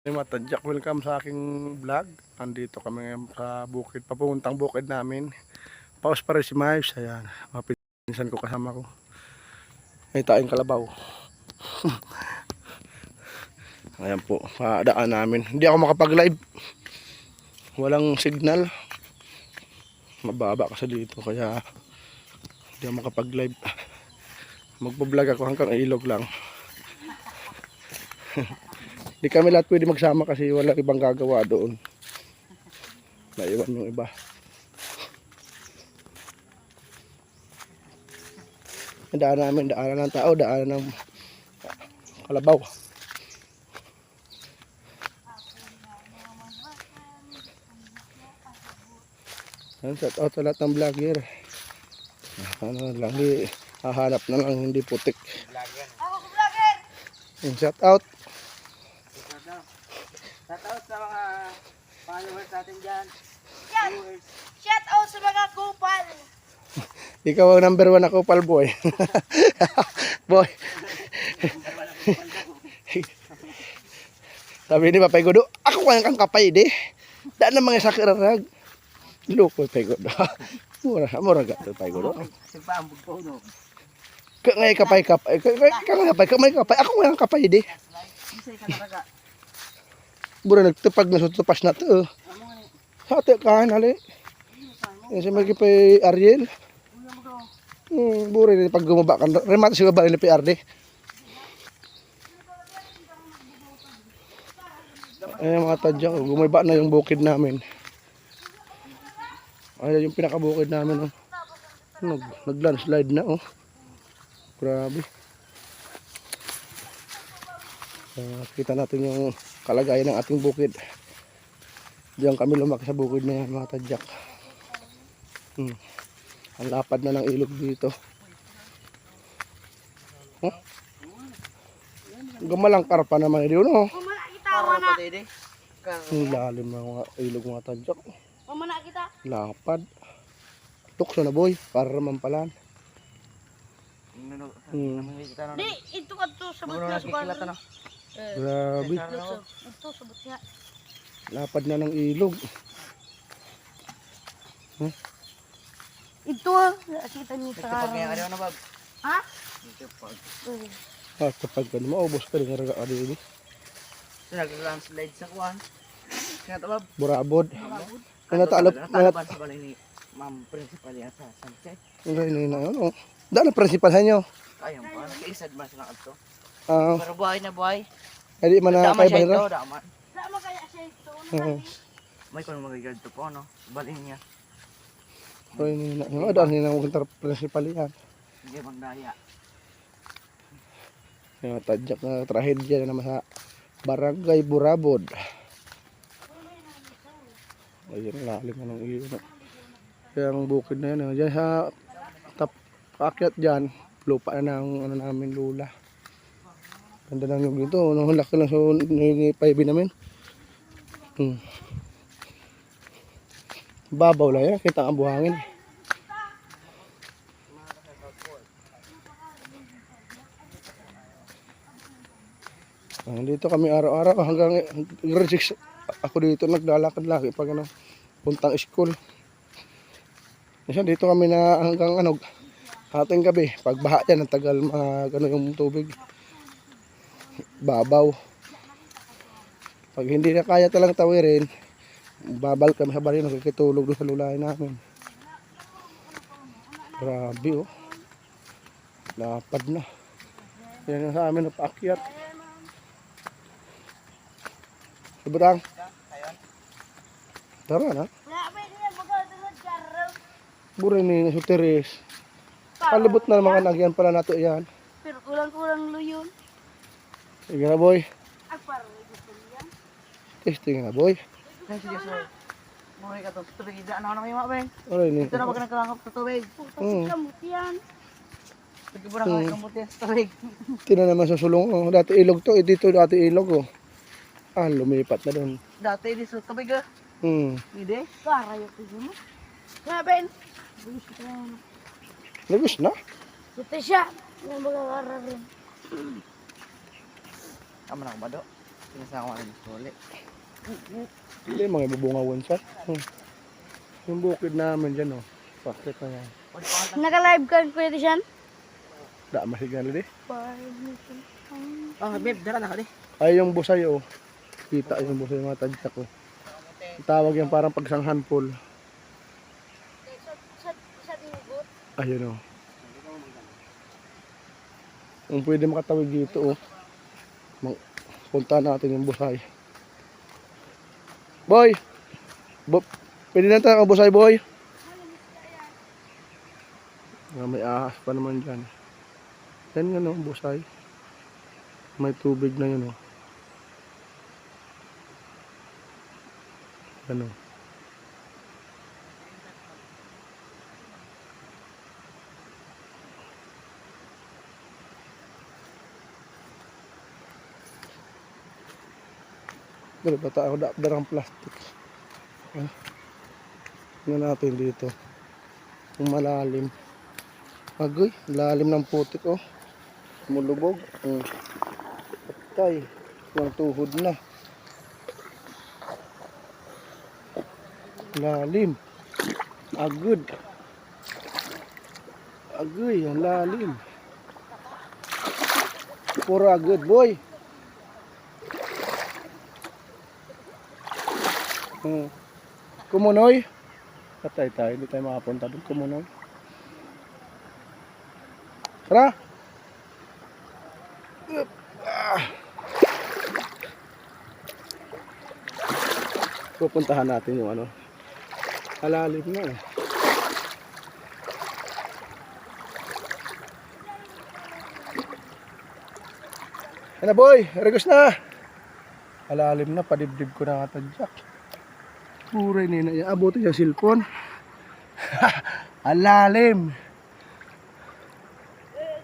Matadyak, welcome sa aking vlog. Andito kami ngayon sa bukid, papuntang bukid namin. Paus pa rin si Miles, ayan, mga pinsan ko kasama ko. May taing kalabaw. Ayan po, daan namin. Hindi ako makapag-live. Walang signal. Mababa kasi dito, kaya hindi ako makapag-live. Magpa-vlog ako hanggang ilog lang. Hindi kami lahat pwede magsama kasi walang ibang gagawa doon. Naiwan yung iba. Daanan namin, daanan ng tao, daanan ng kalabaw. Shout out sa lahat ng vlogger. Ano lang, hahanap na lang, hindi putik. Ako sa vlogger! Shout out. Shout out sa mga followers natin dyan. Yan! Shout out sa mga kupal! Ikaw ang number 1 na kupal, boy. Boy. Sabi ni Papay Godo, ako kang kapay di. Daan na mga sakirarag. Loko Papay Godo. Mura gato Papay Godo. Sigpaambog po, no? Kangay kapay. Kamay kapay. Ako kang kapay di. Isay ka talaga. Mura nagtupag na sutupas na to. Hati ka, hali. Yan si Maggie Pay Ariel. Buri pag gumaba ka. Remat si baba ni PR di. Ayan mga tadyak, gumiba na yung bukid namin. Ayan yung pinakabukid namin. Oh. Nag-landslide na. Oh. Grabe. Kita natin yung kalagayan ng ating bukid. Diyan kami lumaki sa bukid na yan mga tadyak. Ang lapad na ng ilog dito. Oh. Gamalang karpa naman yun. Oh. Mamana kita, Para mana! pa dede. Ang lalim ng mga ilog mga tadyak. Mamana kita! Lapad. Tukso na boy, para mampalan. Di, ito ka to, sabot Muna na nakikilata na. Grabe. Ito, sabot nga. Lapad na ng ilog. Ito ah, nakita niyo sa Nagtipag ngayon karang. ano na, Bob? Ha? Nagtipag. Kapag ka maubos ka rin nga rin. So, nag-landslide sa kuwan. Kaya ito, Bob? Burabod. Natalaban Nataalap. sa balay ni Ma'am Principal yan sa Sunset. Ngayon na yun. Oh. Daan na principal sa inyo. Kaya pa, nakaisad man silang ato. Ah, Pero buhay na buhay. hindi man na Daman kay siya ito, Bahira. daman. Sama kaya siya ito. May kung magigad ito po, no? Balay niya. Ngayon na yun. Daan nila ng principal yan. Hindi bang daya. Yung tadyak na trahedya na naman sa Barangay Burabod. Ayun, lalim na ng ilog. Kaya ang bukid na yan. Diyan sa paakyat dyan, lupa na ng ano namin lula. Ganda lang yung dito. Nung laki lang sa paibi namin. Babaw lang yan. Kita ang buhangin. Dito kami araw-araw hanggang grade 6 ako dito naglalakad lagi pag ano, puntang school. Kasi dito kami na hanggang ano, ating gabi. Pag baha yan, ang tagal ano yung tubig. Babaw. Pag hindi na kaya talang tawirin, babal kami sa bari, nagkikitulog doon sa lulayan namin. Grabe oh. Lapad na. Yan yung sa amin na paakyat. Ibutang. Tara na. Grabe niya, magandang karaw. Buri ni Suteres. Palibot na mga nagyan pala nato yan. Pero kulang-kulang luyon. Sige na boy. Ay, parang gusto niya. Testing na boy. Ay, sige, sir. Buhay ka to sa tubig. Ano na kayo, Mabeng? Aray ni. Ito na wag nagkalangap sa tubig. Kasi kamot yan. Sige po na kayo kamuti sa tubig. Tina naman sa sulong. Oh. Dati ilog to. Dito dati ilog oh. Lumipat na doon. Dati di sa tubig ah. Hindi. Karayo ko mo. Grabe. Gusto ko yan. Lagos na. Ito siya. Yung magkakara rin. Tama na ako ba do? Sinasama ng suli. Hindi, mga bubungawan siya. Yung bukid namin dyan, oh. Pakit na yan. Naka-live ka, Kuya Tishan? Da, masigal di. Oh, babe, dara na ka di. Ay, yung busay, oh. Kita yung busay, mga tadyak, oh. Tawag yan parang pagsanghan pool. Ayun, oh. Kung pwede makatawid dito, oh. Punta natin yung busay. Boy! Pwede na tayo busay, boy? May ahas pa naman dyan. Yan nga, no, busay. May tubig na yun, oh. Ano? Dali bata ako darang plastic. Tingnan natin dito. Kung malalim. Agoy, lalim ng putik, oh. Mulubog. Patay. Yung tuhod na. Lalim. Agud. Agoy, ang lalim. Pura agud, boy. Kumunoy. Patay tayo, hindi tayo makapunta doon. Kumunoy. Tara. Pupuntahan natin yung ano. Alalim na eh. Ano boy, regos na. Alalim na, padibdib ko na katadyak. Puray nina, abutin yung silpon. Alalim.